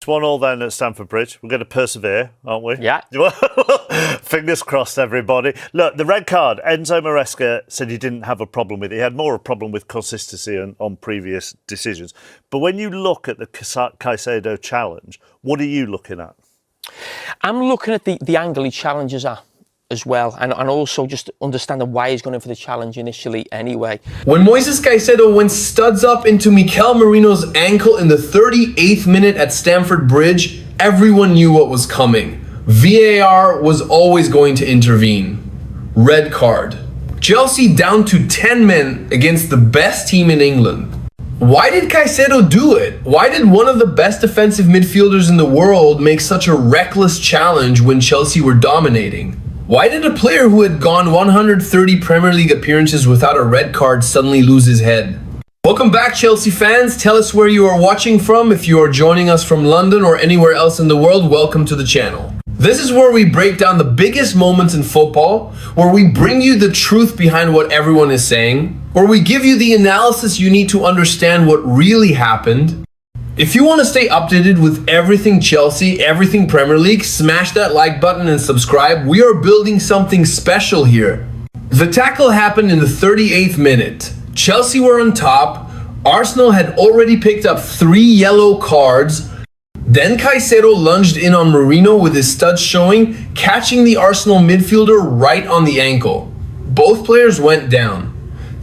1-1 then at Stamford Bridge. We're going to persevere, aren't we? Yeah. Fingers crossed, everybody. Look, the red card, Enzo Maresca said he didn't have a problem with it. He had more a problem with consistency on previous decisions. But when you look at the Caicedo challenge, what are you looking at? I'm looking at the angle he challenges at as well, and also just understanding why he's going in for the challenge initially anyway. When Moises Caicedo went studs up into Mikel Merino's ankle in the 38th minute at Stamford Bridge, everyone knew what was coming. VAR was always going to intervene. Red card. Chelsea down to 10 men against the best team in England. Why did Caicedo do it? Why did one of the best defensive midfielders in the world make such a reckless challenge when Chelsea were dominating? Why did a player who had gone 130 Premier League appearances without a red card suddenly lose his head? Welcome back, Chelsea fans. Tell us where you are watching from. If you are joining us from London or anywhere else in the world, welcome to the channel. This is where we break down the biggest moments in football, where we bring you the truth behind what everyone is saying, where we give you the analysis you need to understand what really happened. If you want to stay updated with everything Chelsea, everything Premier League, smash that like button and subscribe. We are building something special here. The tackle happened in the 38th minute. Chelsea were on top. Arsenal had already picked up 3 yellow cards. Then Caicedo lunged in on Merino with his studs showing, catching the Arsenal midfielder right on the ankle. Both players went down.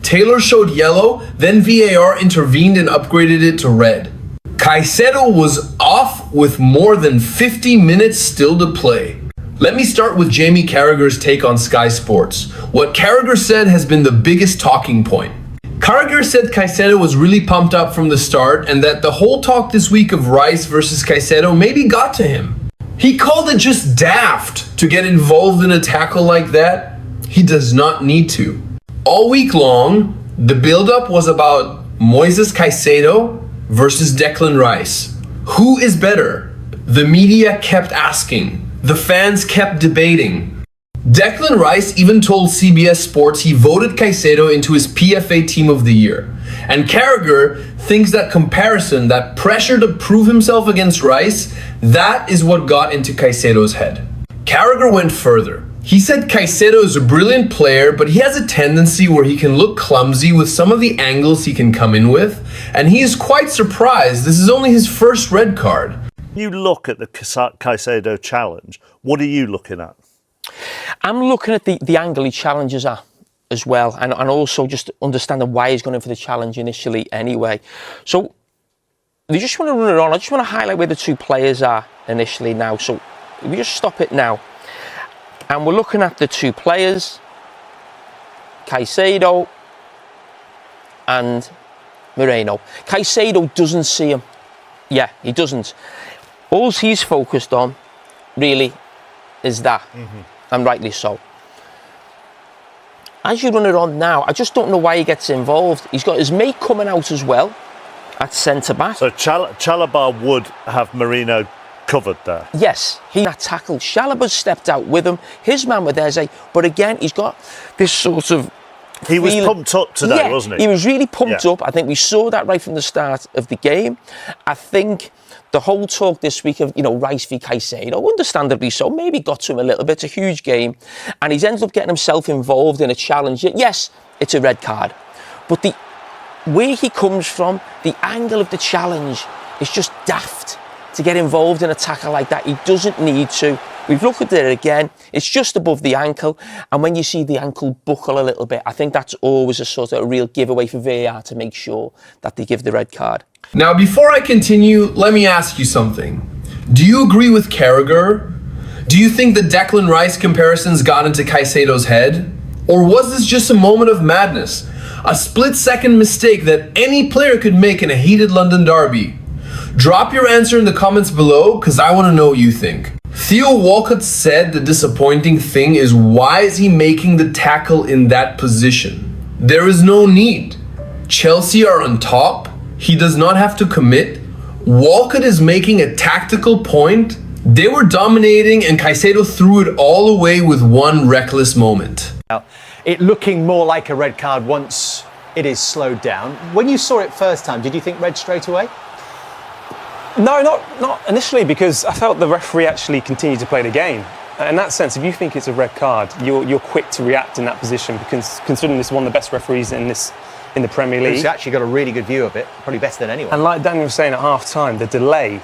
Taylor showed yellow, then VAR intervened and upgraded it to red. Caicedo was off with more than 50 minutes still to play. Let me start with Jamie Carragher's take on Sky Sports. What Carragher said has been the biggest talking point. Carragher said Caicedo was really pumped up from the start and that the whole talk this week of Rice versus Caicedo maybe got to him. He called it just daft to get involved in a tackle like that. He does not need to. All week long, the build-up was about Moises Caicedo versus Declan Rice. Who is better? The media kept asking. The fans kept debating. Declan Rice even told CBS Sports he voted Caicedo into his PFA Team of the Year. And Carragher thinks that comparison, that pressure to prove himself against Rice, that is what got into Caicedo's head. Carragher went further. He said Caicedo is a brilliant player, but he has a tendency where he can look clumsy with some of the angles he can come in with, and he is quite surprised this is only his first red card. You look at the Caicedo challenge, what are you looking at? I'm looking at the angle he challenges at as well, and also just understanding why he's going in for the challenge initially anyway. So, you just want to run it on. I just want to highlight where the 2 players are initially now. So, if we just stop it now. And we're looking at the 2 players, Caicedo and Moreno. Caicedo doesn't see him. Yeah, he doesn't. All he's focused on, really, is that. And rightly so. As you run it on now, I just don't know why he gets involved. He's got his mate coming out as well at centre-back. So Chalobah would have Merino covered there. Yes, he that tackle. Chalobah stepped out with him. His man were there, but again, he's got this sort of. He was pumped up today, wasn't he? He was really pumped up. I think we saw that right from the start of the game. I think the whole talk this week of, Rice v Caicedo, understandably so, maybe got to him a little bit. It's a huge game. And he's ended up getting himself involved in a challenge. Yes, it's a red card. But where he comes from, the angle of the challenge is just daft. To get involved in a tackle like that, he doesn't need to. We've looked at it again, it's just above the ankle, and when you see the ankle buckle a little bit, I think that's always a sort of a real giveaway for VAR to make sure that they give the red card. Now, before I continue, let me ask you something. Do you agree with Carragher? Do you think the Declan Rice comparisons got into Caicedo's head? Or was this just a moment of madness? A split-second mistake that any player could make in a heated London derby? Drop your answer in the comments below, because I want to know what you think. Theo Walcott said the disappointing thing is, why is he making the tackle in that position? There is no need. Chelsea are on top. He does not have to commit. Walcott is making a tactical point. They were dominating and Caicedo threw it all away with one reckless moment. It looking more like a red card once it is slowed down. When you saw it first time, did you think red straight away? No, not initially, because I felt the referee actually continued to play the game. In that sense, if you think it's a red card, you're quick to react in that position, because considering this is one of the best referees in the Premier League. He's actually got a really good view of it, probably better than anyone. And like Daniel was saying at half-time, the delay,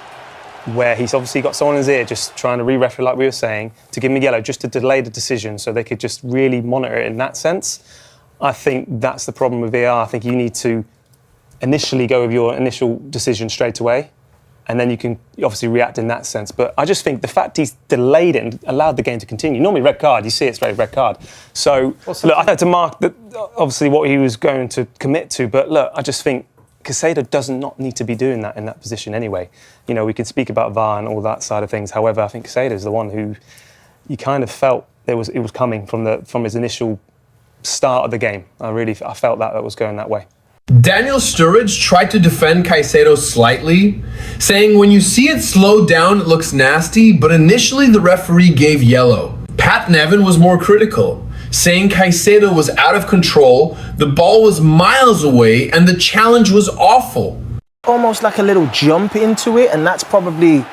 where he's obviously got someone in his ear just trying to re-referee, like we were saying, to give him a yellow, just to delay the decision so they could just really monitor it in that sense. I think that's the problem with VAR. I think you need to initially go with your initial decision straight away, and then you can obviously react in that sense. But I just think the fact he's delayed it and allowed the game to continue. Normally red card, you see it straight, red card. So, look, I had to mark obviously what he was going to commit to, but look, I just think Caicedo does not need to be doing that in that position anyway. You know, we can speak about VAR and all that side of things. However, I think Caicedo is the one who you kind of felt it was coming from his initial start of the game. I felt that was going that way. Daniel Sturridge tried to defend Caicedo slightly, saying when you see it slowed down, it looks nasty, but initially the referee gave yellow. Pat Nevin was more critical, saying Caicedo was out of control, the ball was miles away, and the challenge was awful. Almost like a little jump into it, and that's probably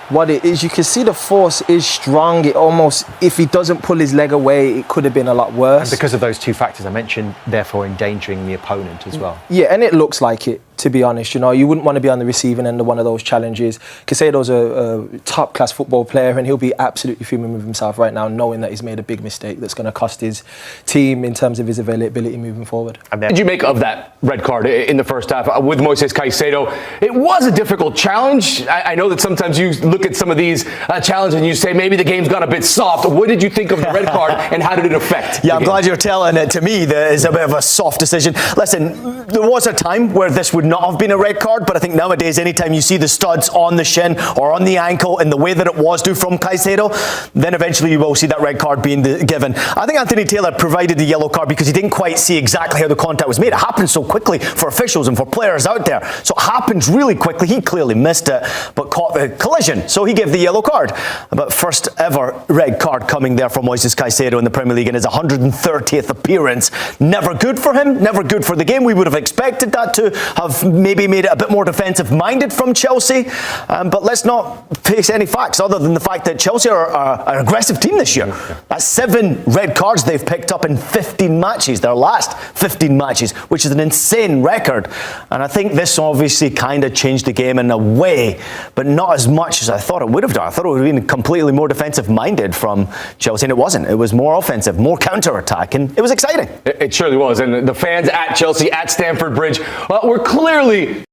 what it is. You can see the force is strong. It almost, if he doesn't pull his leg away, it could have been a lot worse. And because of those two factors I mentioned, therefore endangering the opponent as well. Yeah, and it looks like it, to be honest. You know, you wouldn't want to be on the receiving end of one of those challenges. Caicedo's a top-class football player, and he'll be absolutely fuming with himself right now, knowing that he's made a big mistake that's going to cost his team in terms of his availability moving forward. What did you make of that red card in the first half with Moises Caicedo? It was a difficult challenge. I know that sometimes you look at some of these challenges and you say maybe the game's gone a bit soft. What did you think of the red card, and how did it affect? Yeah, I'm glad you're telling it to me that it's a bit of a soft decision. Listen, there was a time where this would not have been a red card, but I think nowadays anytime you see the studs on the shin or on the ankle in the way that it was due from Caicedo, then eventually you will see that red card being given. I think Anthony Taylor provided the yellow card because he didn't quite see exactly how the contact was made. It happened so quickly for officials and for players out there. So it happens really quickly. He clearly missed it, but caught the collision. So he gave the yellow card. But first ever red card coming there from Moises Caicedo in the Premier League in his 130th appearance. Never good for him, never good for the game. We would have expected that to have maybe made it a bit more defensive-minded from Chelsea. But let's not face any facts other than the fact that Chelsea are an aggressive team this year. That's 7 red cards they've picked up in 15 matches, their last 15 matches, which is an insane record. And I think this obviously kind of changed the game in a way, but not as much as I thought it would have done. I thought it would have been completely more defensive-minded from Chelsea, and it wasn't. It was more offensive, more counter-attack, and it was exciting. It surely was. And the fans at Chelsea, at Stamford Bridge, were clearly...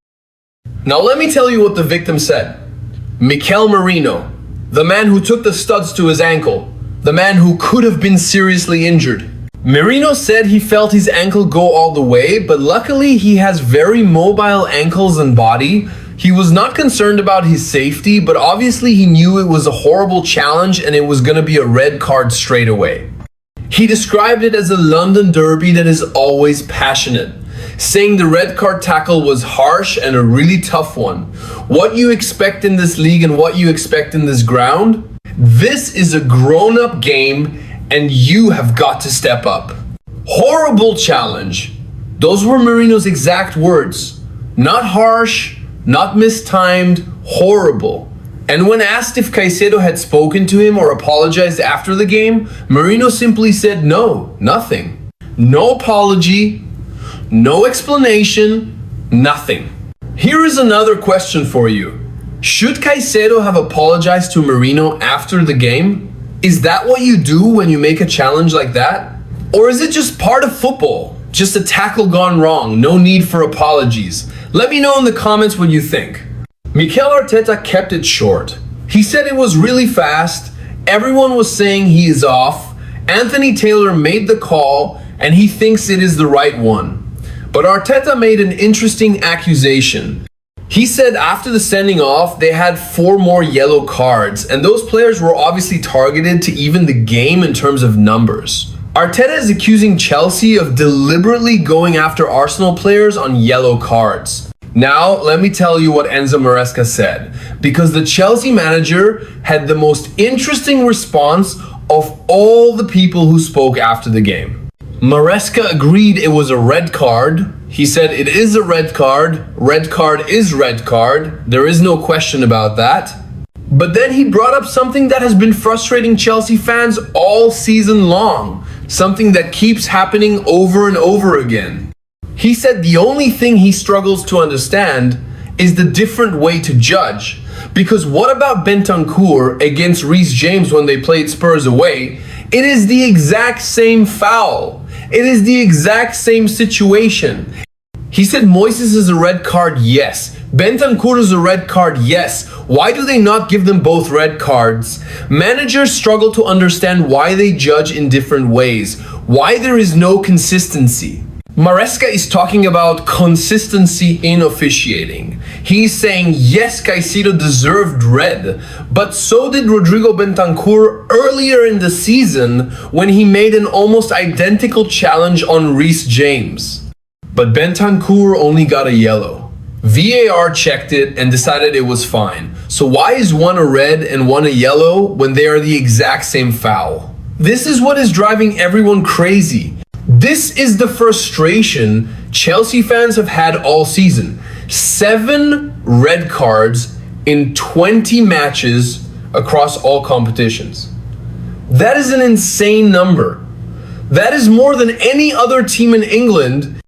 Now let me tell you what the victim said. Mikel Merino, the man who took the studs to his ankle, the man who could have been seriously injured. Merino said he felt his ankle go all the way, but luckily he has very mobile ankles and body. He was not concerned about his safety, but obviously he knew it was a horrible challenge and it was going to be a red card straight away. He described it as a London derby that is always passionate, saying the red card tackle was harsh and a really tough one. What you expect in this league and what you expect in this ground, this is a grown-up game and you have got to step up. Horrible challenge. Those were Merino's exact words. Not harsh, not mistimed, horrible. And when asked if Caicedo had spoken to him or apologized after the game, Merino simply said no, nothing. No apology, no explanation, nothing. Here is another question for you. Should Caicedo have apologized to Merino after the game? Is that what you do when you make a challenge like that? Or is it just part of football? Just a tackle gone wrong, no need for apologies? Let me know in the comments what you think. Mikel Arteta kept it short. He said it was really fast, everyone was saying he is off, Anthony Taylor made the call, and he thinks it is the right one. But Arteta made an interesting accusation. He said after the sending off, they had 4 more yellow cards, and those players were obviously targeted to even the game in terms of numbers. Arteta is accusing Chelsea of deliberately going after Arsenal players on yellow cards. Now, let me tell you what Enzo Maresca said, because the Chelsea manager had the most interesting response of all the people who spoke after the game. Maresca agreed it was a red card, He said it is a red card. Red card is red card. There is no question about that. But then he brought up something that has been frustrating Chelsea fans all season long. Something that keeps happening over and over again. He said the only thing he struggles to understand is the different way to judge. Because what about Bentancur against Reece James when they played Spurs away? It is the exact same foul. It is the exact same situation. He said Moises is a red card, yes. Bentancur is a red card, yes. Why do they not give them both red cards? Managers struggle to understand why they judge in different ways. Why there is no consistency. Maresca is talking about consistency in officiating. He's saying, yes, Caicedo deserved red, but so did Rodrigo Bentancur earlier in the season when he made an almost identical challenge on Reece James. But Bentancur only got a yellow. VAR checked it and decided it was fine. So why is one a red and one a yellow when they are the exact same foul? This is what is driving everyone crazy. This is the frustration Chelsea fans have had all season. 7 red cards in 20 matches across all competitions. That is an insane number. That is more than any other team in England.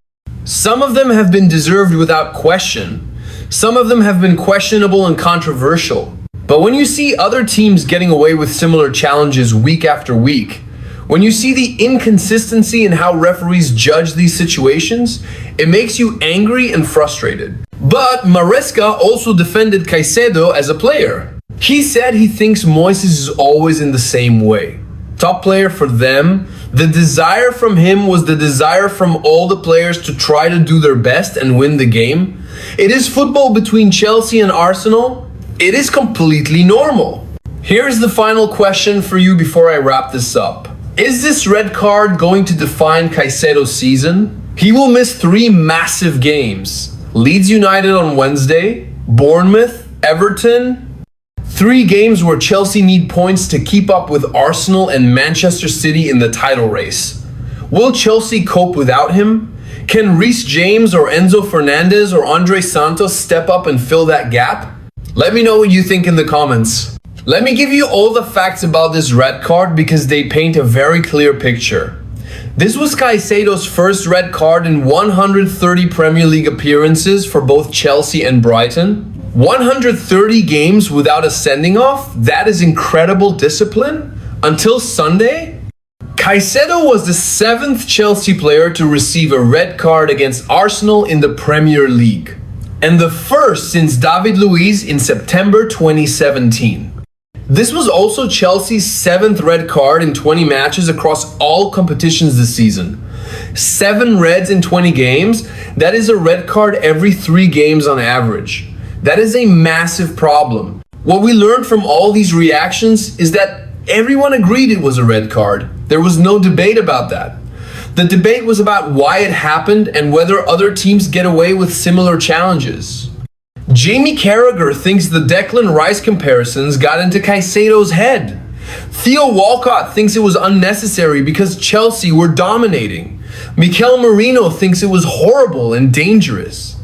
Some of them have been deserved without question. Some of them have been questionable and controversial. But when you see other teams getting away with similar challenges week after week, when you see the inconsistency in how referees judge these situations, it makes you angry and frustrated. But Maresca also defended Caicedo as a player. He said he thinks Moises is always in the same way. Top player for them. The desire from him was the desire from all the players to try to do their best and win the game. It is football between Chelsea and Arsenal. It is completely normal. Here's the final question for you before I wrap this up. Is this red card going to define Caicedo's season? He will miss 3 massive games. Leeds United on Wednesday, Bournemouth, Everton. 3 games where Chelsea need points to keep up with Arsenal and Manchester City in the title race. Will Chelsea cope without him? Can Reece James or Enzo Fernandez or Andre Santos step up and fill that gap? Let me know what you think in the comments. Let me give you all the facts about this red card because they paint a very clear picture. This was Caicedo's first red card in 130 Premier League appearances for both Chelsea and Brighton. 130 games without a sending off? That is incredible discipline. Until Sunday, Caicedo was the 7th Chelsea player to receive a red card against Arsenal in the Premier League, and the first since David Luiz in September 2017. This was also Chelsea's 7th red card in 20 matches across all competitions this season. 7 reds in 20 games, that is a red card every 3 games on average. That is a massive problem. What we learned from all these reactions is that everyone agreed it was a red card. There was no debate about that. The debate was about why it happened and whether other teams get away with similar challenges. Jamie Carragher thinks the Declan Rice comparisons got into Caicedo's head. Theo Walcott thinks it was unnecessary because Chelsea were dominating. Mikel Merino thinks it was horrible and dangerous.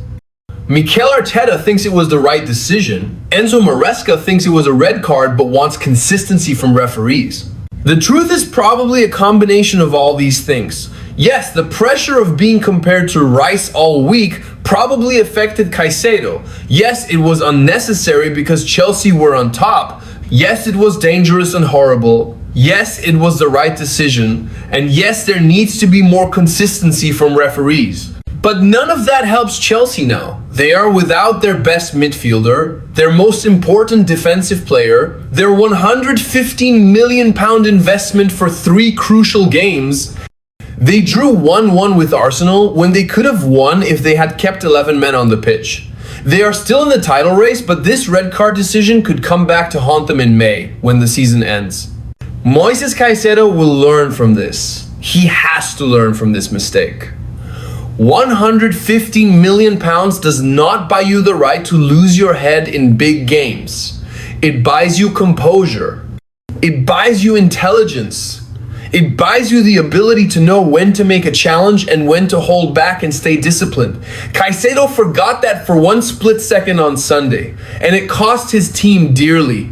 Mikel Arteta thinks it was the right decision. Enzo Maresca thinks it was a red card but wants consistency from referees. The truth is probably a combination of all these things. Yes, the pressure of being compared to Rice all week probably affected Caicedo. Yes, it was unnecessary because Chelsea were on top. Yes, it was dangerous and horrible. Yes, it was the right decision. And yes, there needs to be more consistency from referees. But none of that helps Chelsea now. They are without their best midfielder, their most important defensive player, their £115 million investment for 3 crucial games. They drew 1-1 with Arsenal when they could have won if they had kept 11 men on the pitch. They are still in the title race, but this red card decision could come back to haunt them in May when the season ends. Moises Caicedo will learn from this. He has to learn from this mistake. £115 million does not buy you the right to lose your head in big games. It buys you composure. It buys you intelligence. It buys you the ability to know when to make a challenge and when to hold back and stay disciplined. Caicedo forgot that for one split second on Sunday, and it cost his team dearly.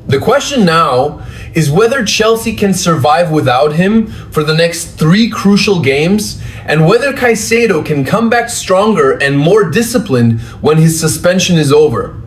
The question now is whether Chelsea can survive without him for the next 3 crucial games, and whether Caicedo can come back stronger and more disciplined when his suspension is over.